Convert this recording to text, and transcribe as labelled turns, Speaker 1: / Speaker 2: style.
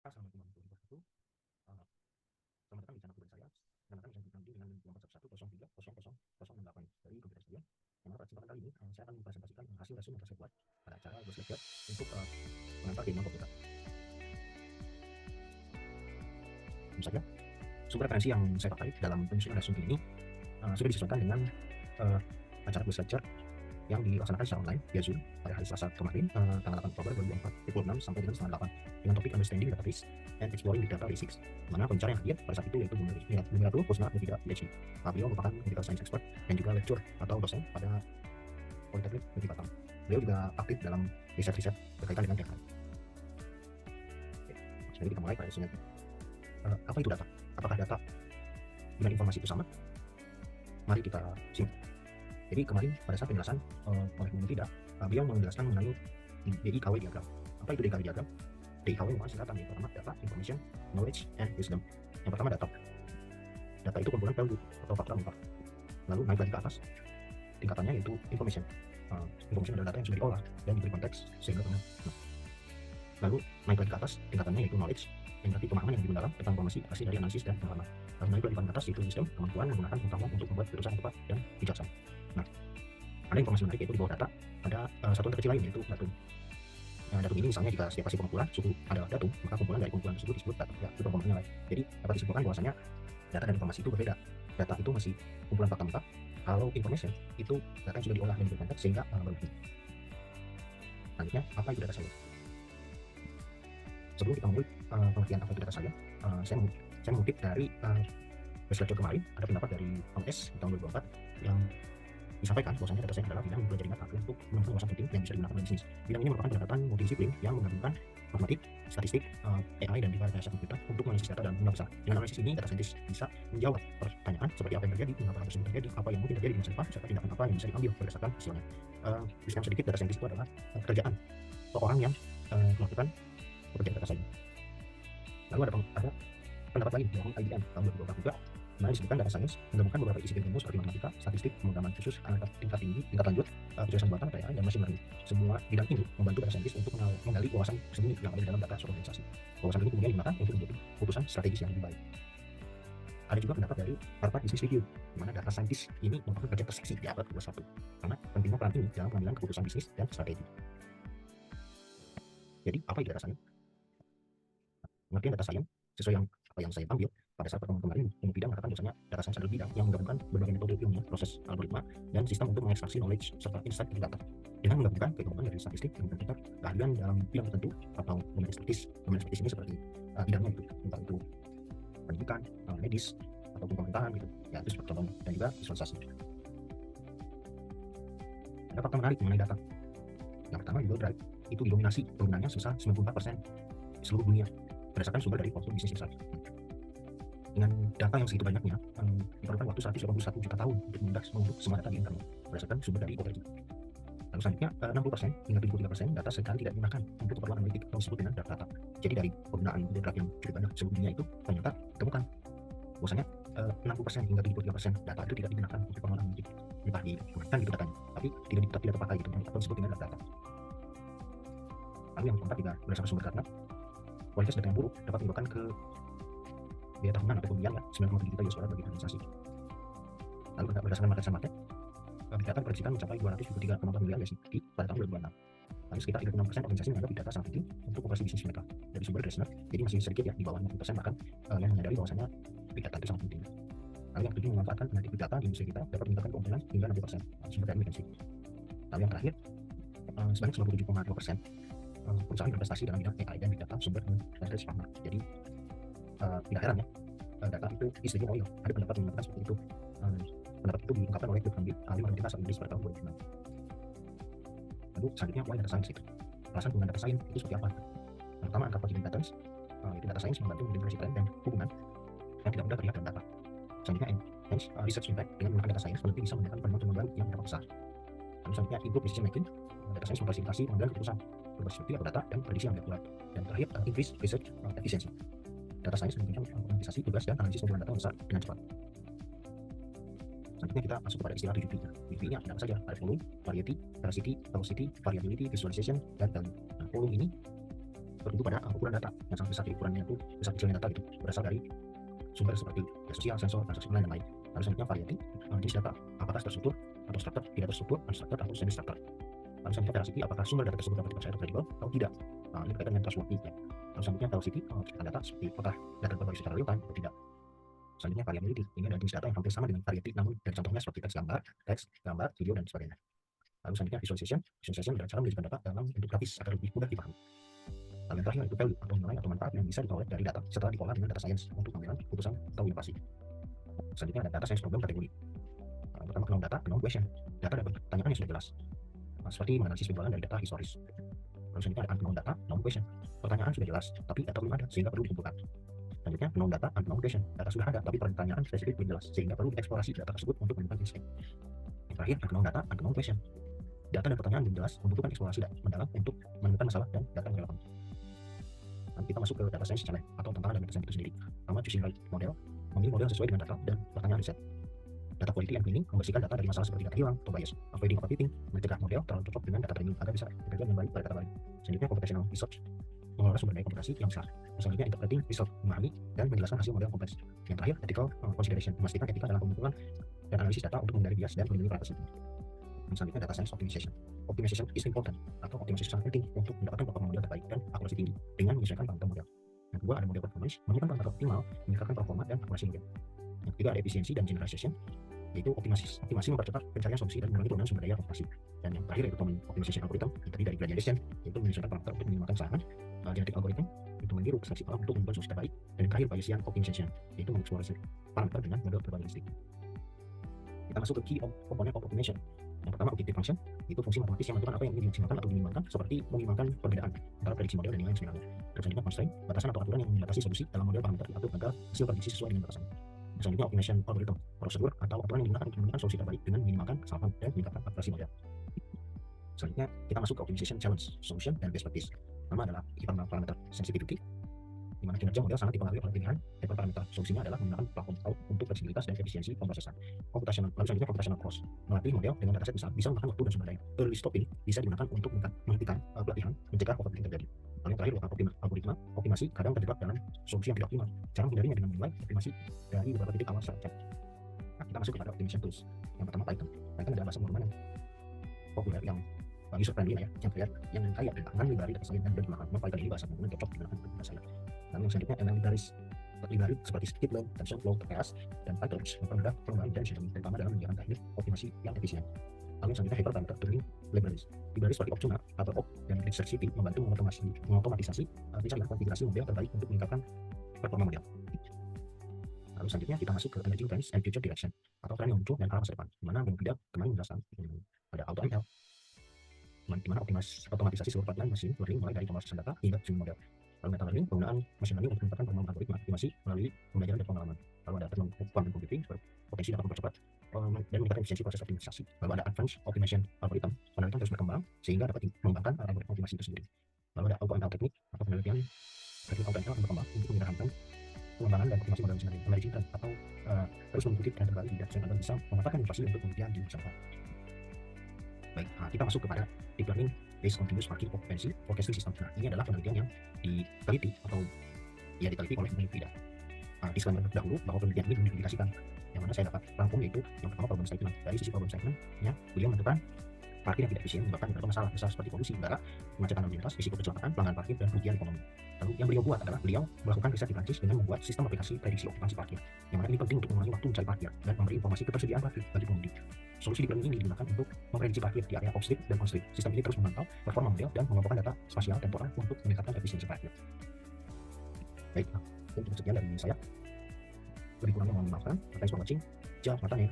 Speaker 1: Assalamualaikum warahmatullahi wabarakatuh. Uh, Selamat datang di channel pribadi saya. Selamat datang di channel pribadi dengan nomor 111100008 dari komputer saya. Yang mana pada kesempatan kali ini saya akan mempresentasikan hasil resume yang saya buat pada acara Ghost Lecture untuk mengantar di komputer. Tentu saja, sumber referensi yang saya pakai dalam penyusunan resume ini sudah disesuaikan dengan acara Ghost Lecture yang dilaksanakan secara online via Zoom pada hari Selasa kemarin, tanggal 8 Oktober 2004, pukul 6 sampai dengan setengah 8, dengan topik Understanding Database and Exploring Big Data Basics, mana pembicara yang hadir pada saat itu yaitu Bumiratul Husna Mufida, PhD. Beliau merupakan medical science expert dan juga lecturer atau dosen pada Politeknik Negeri Batam. Beliau juga aktif dalam riset-riset berkaitan dengan AI. Jadi kita mulai pada resume. Apa itu data? Apakah data dengan informasi itu sama? Mari kita simak. Jadi kemarin pada saat penjelasan oleh Bu Mufida, beliau menjelaskan mengenai DIKW diagram. Apa itu DIKW diagram? DIKW merupakan singkatan yang pertama data, information, knowledge, and wisdom. Yang pertama data. Data itu kumpulan value atau fakta lengkap. Lalu naik lagi ke atas, tingkatannya yaitu information. Information adalah data yang sudah diolah dan diberi konteks sehingga benar. Lalu naik lagi ke atas, tingkatannya yaitu knowledge, yang berarti pemahaman yang lebih mendalam tentang informasi hasil dari analisis dan pengalaman. Lalu naik lagi ke atas yaitu wisdom, kemampuan menggunakan pengetahuan untuk membuat keputusan yang tepat dan bijaksana. Nah, ada informasi menarik yaitu di bawah data ada satuan terkecil lain yaitu datum. Nah, datum ini misalnya jika setiap hasil pengumpulan suku adalah datum, maka kumpulan dari kumpulan tersebut disebut data. Ya, itu pengumumannya lain. Jadi dapat disimpulkan bahwasanya data dan informasi itu berbeda. Data itu masih kumpulan fakta mentah, kalau information itu data yang sudah diolah dan diberi konteks sehingga berbentuk. Selanjutnya, apa itu data science? Sebelum kita mulai pengertian apa itu data science, saya mengutip dari Ghost Lecture kemarin, ada pendapat dari OS di tahun 2004 yang disampaikan bahwasanya data science adalah bidang yang belajar dengan untuk menemukan wawasan penting yang bisa digunakan oleh bisnis. Bidang ini merupakan pendekatan multidisiplin yang menggabungkan matematik, statistik, AI, dan juga rekayasa komputer untuk menganalisis data dan jumlah besar. Dengan analisis ini, data scientist bisa menjawab pertanyaan seperti apa yang terjadi, mengapa hal tersebut terjadi, apa yang mungkin terjadi di masa depan, serta tindakan apa yang bisa diambil berdasarkan hasilnya. Disclaimer sedikit, data scientist itu adalah pekerjaan orang yang melakukan pekerjaan data science. Lalu ada pendapat lain dari IBM tahun 2004 juga, mana disebutkan data science menggabungkan beberapa disiplin ilmu seperti matematika, statistik, pemrograman khusus, tingkat tinggi, tingkat lanjut, kecerdasan buatan, AI, dan machine learning. Semua bidang ini membantu data scientist untuk menggali wawasan sembunyi yang ada di dalam data suatu organisasi. Wawasan ini kemudian digunakan untuk menjadi keputusan strategis yang lebih baik. Ada juga pendapat dari Harvard Business Review, di mana data scientist ini merupakan kerja terseksi di abad 21 karena pentingnya peran ini dalam pengambilan keputusan bisnis dan strategi. Jadi apa itu data science? Pengertian data science sesuai apa yang saya ambil pada saat pertemuan kemarin, Mufida mengatakan bahwasanya data science adalah bidang yang menggabungkan berbagai metode ilmiah, proses, algoritma, dan sistem untuk mengekstraksi knowledge serta insight dari data. Dengan menggabungkan kemampuan dari statistik dan komputer, keahlian dalam bidang tertentu atau domain ekspertis ini seperti bidangnya itu, entah itu pendidikan, medis, ataupun pemerintahan gitu. Ya, itu seperti contohnya, dan juga visualisasi. Ada fakta menarik mengenai data. Yang pertama, Google Drive itu didominasi penggunaannya sebesar 94% di seluruh dunia berdasarkan sumber dari Forbes Business Insights. Dengan data yang segitu banyaknya, diperlukan waktu 181 juta tahun untuk mengunduh semua data di internet berdasarkan sumber dari OpenAI. Lalu selanjutnya, 60% hingga 73% data seringkali tidak digunakan untuk keperluan analitik atau disebut dengan dark data. Jadi dari penggunaan Google Drive yang cukup banyak seluruh dunia itu, ternyata ditemukan bahwasanya 60% hingga 73% data itu tidak digunakan untuk keperluan analitik. Entah digunakan gitu datanya, tapi tidak terpakai gitu, atau disebut dengan dark data. Lalu yang keempat juga berdasarkan sumber data, kualitas data yang buruk dapat menyebabkan ke biaya tahunan ataupun biaya 9,7 juta US dollar bagi organisasi. Lalu berdasarkan market, Big Data diproyeksikan mencapai 223,4 miliar USD pada tahun 2026. Lalu sekitar 36% organisasi menganggap Big Data sangat penting untuk operasi bisnis mereka. Dari sumber Dresner, jadi masih sedikit ya, di bawah 50% bahkan yang menyadari bahwasanya Big Data itu sangat penting. Lalu yang ketujuh, memanfaatkan analitik Big Data di industri kita dapat meningkatkan keuntungan hingga 60%. Sumber dari McKinsey. Lalu yang terakhir, sebanyak 97,2% perusahaan investasi dalam bidang AI dan Big Data sumber dari partner. Jadi tidak heran ya, data itu istrinya oil. Ada pendapat yang mengatakan seperti itu. Pendapat itu diungkapkan oleh Dr. ahli matematika asal Inggris pada tahun 2006. Lalu selanjutnya, why data science itu? Alasan penggunaan data science itu seperti apa? Yang pertama, uncoupling patterns. Itu data science membantu mendeteksi tren dan hubungan yang tidak mudah terlihat dalam data. Selanjutnya, enhance research impact. Dengan menggunakan data science, peneliti bisa menemukan penemuan baru yang dapat besar. Lalu selanjutnya, improve decision making. Data science memfasilitasi pengambilan keputusan berbasis bukti atau data dan prediksi yang akurat. Dan terakhir, increase research efficiency. Data science memungkinkan otomatisasi tugas dan analisis kumpulan data besar dengan cepat. Selanjutnya kita masuk kepada istilah 7P-nya. 7P-nya ada apa saja? Ada volume, variety, velocity, velocity, variability, visualization, dan value. Nah, volume ini tertentu pada ukuran data yang sangat besar. Jadi ukurannya itu besar kecilnya data gitu berasal dari sumber seperti sosial, sensor, transaksi online, dan lain. Lalu selanjutnya variety, jenis data, apakah terstruktur atau structured, tidak terstruktur, unstructured, atau semi structured. Lalu selanjutnya veracity, apakah sumber data tersebut dapat dipercaya atau kredibel atau tidak. Ini berkaitan dengan trustworthy ya. Lalu selanjutnya velocity, data seperti apakah data berbagai secara real time atau tidak. Selanjutnya variability, ini adalah jenis data yang hampir sama dengan variety, namun dari contohnya seperti teks, gambar, video, dan sebagainya. Lalu selanjutnya visualization adalah cara menunjukkan data dalam bentuk grafis agar lebih mudah dipahami. Lalu yang terakhir itu value atau nilai atau manfaat yang bisa diperoleh dari data setelah diolah dengan data science untuk pengambilan keputusan atau inovasi. Selanjutnya ada data science problem kategori. Pertama, known data, known question. Data dapat pertanyaan yang sudah jelas, seperti menganalisis penjualan dari data historis. Lalu selanjutnya ada unknown data, known question. Pertanyaan sudah jelas, tapi data belum ada sehingga perlu dikumpulkan. Selanjutnya known data, unknown question. Data sudah ada, tapi pertanyaan spesifik belum jelas sehingga perlu dieksplorasi data tersebut untuk menemukan insight. Yang terakhir, unknown data, unknown question. Data dan pertanyaan belum jelas, membutuhkan eksplorasi mendalam untuk menemukan masalah dan data yang relevan. Dan kita masuk ke data science challenge atau tantangan dari data science itu sendiri. Pertama, choosing right model, memilih model sesuai dengan data dan pertanyaan riset. Data quality and cleaning, membersihkan data dari masalah seperti data hilang atau bias. Avoiding overfitting, mencegah model terlalu cocok dengan data training agar bisa bekerja dengan baik pada data baru. Selanjutnya, computational research, mengelola sumber daya komputasi yang besar. Selanjutnya, interpreting result, memahami dan menjelaskan hasil model kompleks. Yang terakhir, ethical consideration, memastikan etika dalam pengumpulan dan analisis data untuk menghindari bias dan melindungi privasi. Dan selanjutnya, data science optimization. Optimization is important, atau optimasi sangat penting untuk mendapatkan performa model terbaik dan akurasi tinggi dengan menyesuaikan parameter model. Yang kedua ada model performance, menentukan parameter optimal, meningkatkan performa dan akurasi model. Yang ketiga ada efisiensi dan generalization, yaitu optimasi mempercepat pencarian solusi dan mengurangi penggunaan sumber daya operasi. Dan yang terakhir yaitu optimization algorithm, yang terdiri dari gradient descent, yaitu menyesuaikan parameter untuk minimalkan kesalahan. Genetic algorithm itu meniru seleksi alam untuk membuat solusi terbaik. Dan yang terakhir Bayesian optimization, yaitu mengeksplorasi parameter dengan model probabilistik. Kita masuk ke key component of optimization. Yang pertama, objective function, itu fungsi matematis yang menentukan apa yang ingin dimaksimalkan atau diminimalkan, seperti meminimalkan perbedaan antara prediksi model dan nilai yang sebenarnya. Terus selanjutnya constraint, batasan atau aturan yang membatasi solusi dalam model parameter diatur agar hasil prediksi sesuai dengan batasan. Selanjutnya optimization algorithm, prosedur atau aturan yang digunakan untuk menemukan solusi terbaik dengan meminimalkan kesalahan dan meningkatkan akurasi model. Selanjutnya kita masuk ke optimization challenge, solution, dan best practice. Pertama adalah parameter sensitivity, di mana kinerja model sangat dipengaruhi oleh pilihan dan parameter solusinya adalah menggunakan platform cloud untuk fleksibilitas dan efisiensi pemrosesan. Computational, lalu selanjutnya computational cost, melatih model dengan dataset besar bisa memakan waktu dan sumber daya. Early stopping bisa digunakan untuk menghentikan pelatihan, mencegah overfitting terjadi. Lalu yang terakhir adalah algoritma, optimasi kadang terjebak dalam solusi yang tidak optimal. Cara menghindarinya dengan menilai optimasi dari beberapa titik awal secara cek. Nah, kita masuk kepada optimization tools. Yang pertama Python. Python adalah bahasa pemrograman yang populer yang user friendly ya, yang kaya dengan library data science dan benchmark. Python ini bahasa pemrograman cocok digunakan untuk data science. Lalu yang selanjutnya ML library seperti Scikit-learn, TensorFlow, TKS, dan PyTorch mempermudah penggunaan dan sistem terutama dalam menjalankan teknik optimasi yang efisien. Lalu yang selanjutnya hyperparameter tuning libraries. Library seperti Optuna, AutoOp, dan ResearchCity membantu mengotomatisasi pencarian konfigurasi model terbaik untuk meningkatkan performa model. Lalu selanjutnya kita masuk ke emerging trends and future direction atau tren yang muncul dan arah masa depan. Di mana tidak kemarin menjelaskan pada AutoML, di mana otomatisasi seluruh pipeline machine learning mulai dari pemrosesan data hingga training model. Lalu meta learning, penggunaan machine learning untuk meningkatkan performa algoritma optimasi melalui pembelajaran dan pengalaman. Lalu ada quantum computing, potensi dapat mempercepat dan meningkatkan efisiensi proses optimisasi. Lalu ada advanced optimization algorithm, penelitian terus berkembang sehingga dapat mengembangkan algoritma optimasi itu sendiri. Lalu ada AutoML teknik atau penelitian teknik AutoML berkembang untuk menyederhanakan pengembangan dan optimasi model machine learning. Emerging trend atau terus mengikuti tren terbaru di data science agar bisa memanfaatkan inovasi untuk kemudian di masyarakat. Baik, kita masuk kepada deep learning based continuous marking occupancy forecasting system. Nah, ini adalah penelitian yang diteliti atau diteliti oleh Nvidia. Disclaimer dahulu bahwa penelitian ini belum dipublikasikan. Yang mana saya dapat rangkum yaitu yang pertama problem statement. Dari sisi problem statement-nya, beliau menentukan parkir yang tidak efisien menyebabkan beberapa masalah besar seperti polusi udara, kemacetan lalu lintas, risiko kecelakaan, pelanggan parkir, dan kerugian ekonomi. Lalu yang beliau buat adalah beliau melakukan riset di Prancis dengan membuat sistem aplikasi prediksi okupansi parkir. Yang mana ini penting untuk mengurangi waktu mencari parkir dan memberi informasi ketersediaan parkir bagi pengemudi. Solusi deep learning ini digunakan untuk memprediksi parkir di area off-street dan on-street. Sistem ini terus memantau performa model dan mengumpulkan data spasial temporal untuk meningkatkan efisiensi parkir. Baik, untuk sekian dari saya. Lebih kurangnya mohon dimaafkan. Thanks for watching. Ciao, matanya.